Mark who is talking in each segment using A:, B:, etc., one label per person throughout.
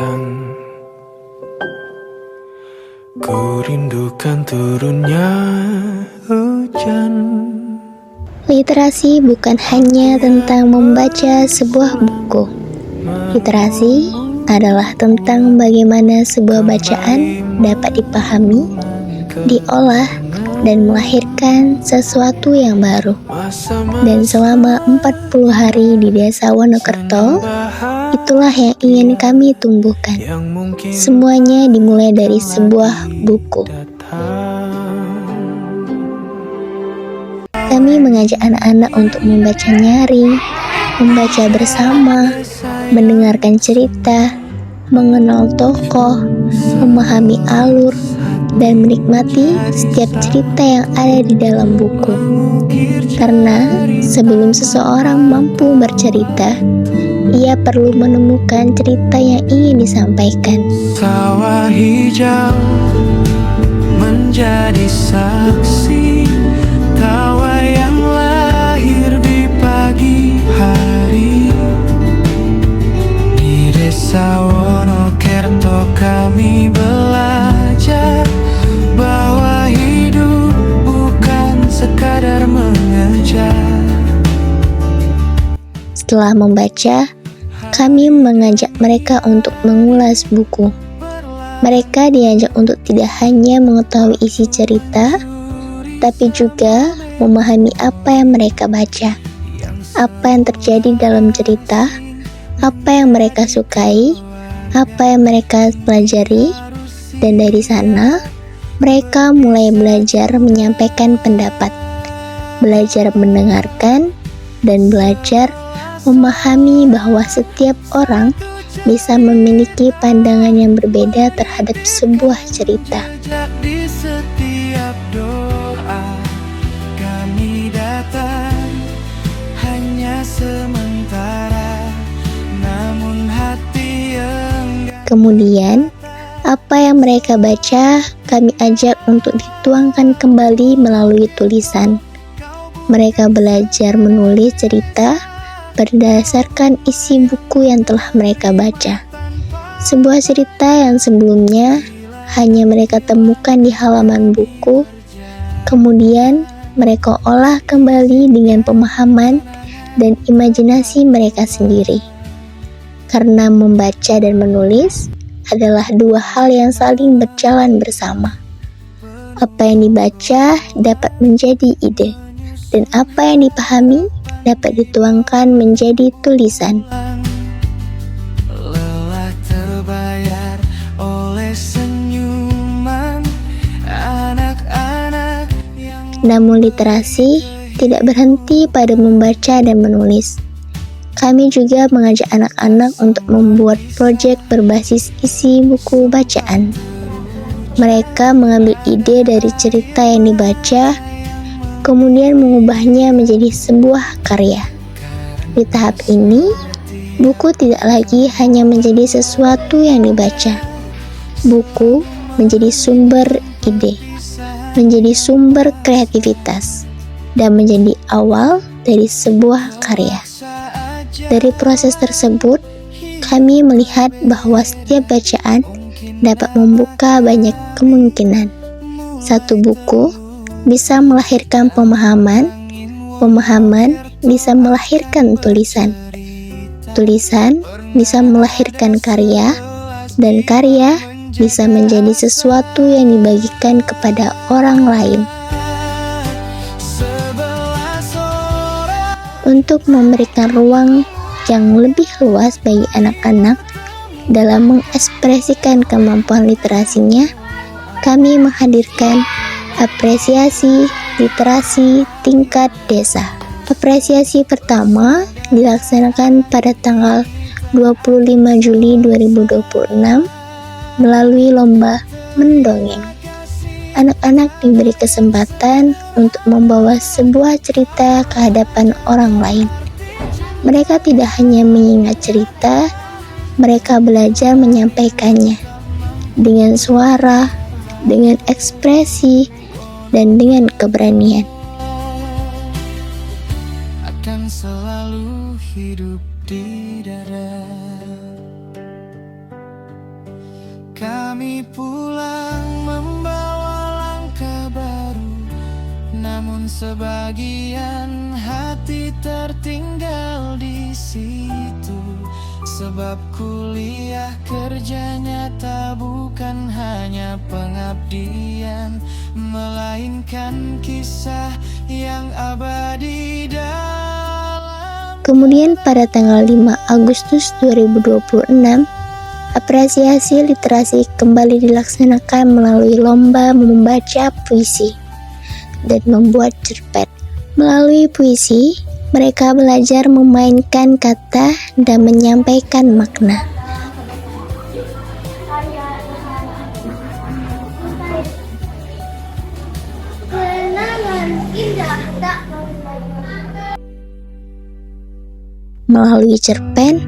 A: datang. Ku rindukan turunnya hujan.
B: Literasi bukan hanya tentang membaca sebuah buku. Literasi adalah tentang bagaimana sebuah bacaan dapat dipahami, diolah, dan melahirkan sesuatu yang baru. Dan selama 40 hari di Desa Wonokerto, itulah yang ingin kami tumbuhkan. Semuanya dimulai dari sebuah buku. Kami mengajak anak-anak untuk membaca nyaring, membaca bersama, mendengarkan cerita, mengenal tokoh, memahami alur, dan menikmati setiap cerita yang ada di dalam buku. Karena sebelum seseorang mampu bercerita, ia perlu menemukan cerita yang ingin disampaikan.
A: Sawah hijau menjadi saksi tawa yang lahir di pagi hari. Di Desa Wonokerto kami belajar bahwa hidup bukan sekadar mengejar.
B: Setelah membaca, kami mengajak mereka untuk mengulas buku. Mereka diajak untuk tidak hanya mengetahui isi cerita, tapi juga memahami apa yang mereka baca, apa yang terjadi dalam cerita, apa yang mereka sukai, apa yang mereka pelajari, dan dari sana mereka mulai belajar menyampaikan pendapat, belajar mendengarkan, dan belajar memahami bahwa setiap orang bisa memiliki pandangan yang berbeda terhadap sebuah cerita.
A: Di setiap doa kami datang hanya sementara, namun hati yang
B: Kemudian, apa yang mereka baca, kami ajak untuk dituangkan kembali melalui tulisan. Mereka belajar menulis cerita berdasarkan isi buku yang telah mereka baca. Sebuah cerita yang sebelumnya hanya mereka temukan di halaman buku, kemudian mereka olah kembali dengan pemahaman dan imajinasi mereka sendiri. Karena membaca dan menulis adalah dua hal yang saling berjalan bersama. Apa yang dibaca dapat menjadi ide, dan apa yang dipahami dapat dituangkan menjadi tulisan.
A: lelah terbayar oleh senyuman anak-anak yang
B: Namun literasi tidak berhenti pada membaca dan menulis. Kami juga mengajak anak-anak untuk membuat proyek berbasis isi buku bacaan. Mereka mengambil ide dari cerita yang dibaca, kemudian mengubahnya menjadi sebuah karya. Di tahap ini, buku tidak lagi hanya menjadi sesuatu yang dibaca. Buku menjadi sumber ide, menjadi sumber kreativitas, dan menjadi awal dari sebuah karya. Dari proses tersebut, kami melihat bahwa setiap bacaan dapat membuka banyak kemungkinan. Satu buku bisa melahirkan pemahaman, pemahaman bisa melahirkan tulisan, tulisan bisa melahirkan karya, dan karya bisa menjadi sesuatu yang dibagikan kepada orang lain. Untuk memberikan ruang yang lebih luas bagi anak-anak dalam mengekspresikan kemampuan literasinya, kami menghadirkan apresiasi literasi tingkat desa. Apresiasi pertama dilaksanakan pada tanggal 25 Juli 2026 melalui lomba mendongeng. Anak-anak diberi kesempatan untuk membawa sebuah cerita ke hadapan orang lain. Mereka tidak hanya mengingat cerita, mereka belajar menyampaikannya dengan suara, dengan ekspresi, dan dengan keberanian.
A: akan selalu hidup di dada. Kami pulang membawa langkah baru, namun sebagian hati tertinggal di situ. Sebab kuliah kerja nyata bukan hanya pengabdian, melainkan kisah yang abadi dalam.
B: Kemudian pada tanggal 5 Agustus 2026, apresiasi literasi kembali dilaksanakan melalui lomba membaca puisi dan membuat cerpen. Melalui puisi, mereka belajar memainkan kata dan menyampaikan makna. Melalui cerpen,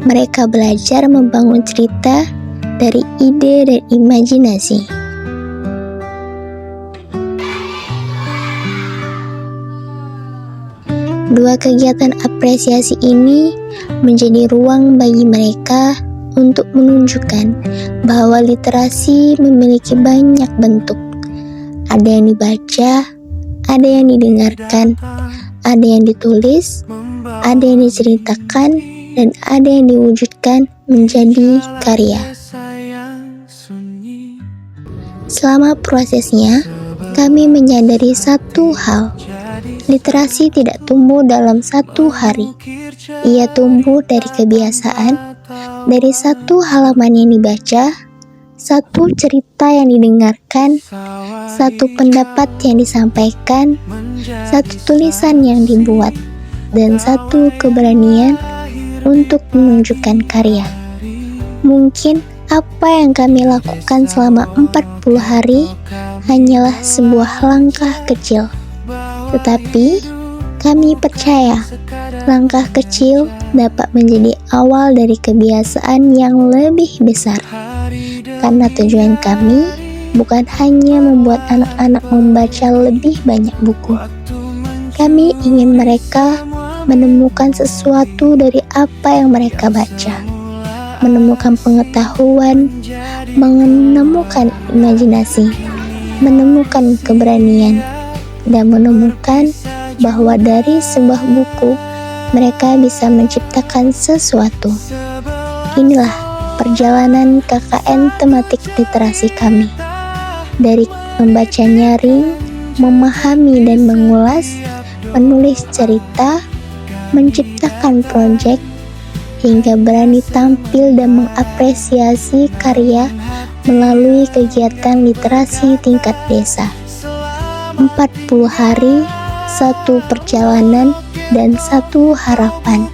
B: mereka belajar membangun cerita dari ide dan imajinasi. Dua kegiatan apresiasi ini menjadi ruang bagi mereka untuk menunjukkan bahwa literasi memiliki banyak bentuk. Ada yang dibaca, ada yang didengarkan, ada yang ditulis, ada yang diceritakan, dan ada yang diwujudkan menjadi karya. Selama prosesnya, kami menyadari satu hal. Literasi tidak tumbuh dalam satu hari. Ia tumbuh dari kebiasaan, dari satu halaman yang dibaca, satu cerita yang didengarkan, satu pendapat yang disampaikan, satu tulisan yang dibuat, dan satu keberanian untuk menunjukkan karya. Mungkin apa yang kami lakukan selama 40 hari hanyalah sebuah langkah kecil. Tetapi kami percaya langkah kecil dapat menjadi awal dari kebiasaan yang lebih besar. Karena tujuan kami bukan hanya membuat anak-anak membaca lebih banyak buku. Kami ingin mereka menemukan sesuatu dari apa yang mereka baca, menemukan pengetahuan, menemukan imajinasi, menemukan keberanian, dan menemukan bahwa dari sebuah buku mereka bisa menciptakan sesuatu. Inilah perjalanan KKN tematik literasi kami. Dari membaca nyaring, memahami dan mengulas, menulis cerita, menciptakan proyek, hingga berani tampil dan mengapresiasi karya melalui kegiatan literasi tingkat desa. 40 hari, satu perjalanan, dan satu harapan.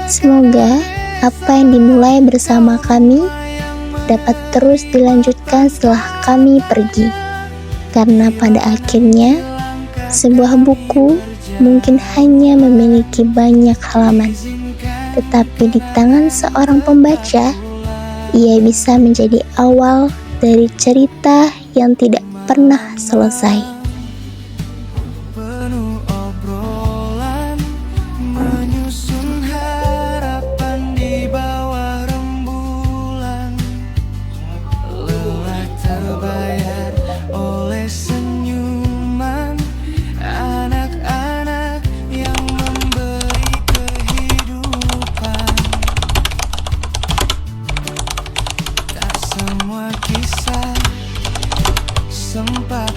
B: Semoga apa yang dimulai bersama kami dapat terus dilanjutkan setelah kami pergi. Karena pada akhirnya, sebuah buku mungkin hanya memiliki banyak halaman, tetapi di tangan seorang pembaca, ia bisa menjadi awal dari cerita yang tidak pernah selesai.
A: Penuh obrolan, menyusun harapan di bawah rembulan. Lelah terbayar oleh senyuman anak-anak yang memberi kehidupan. Tak semua kisah sempat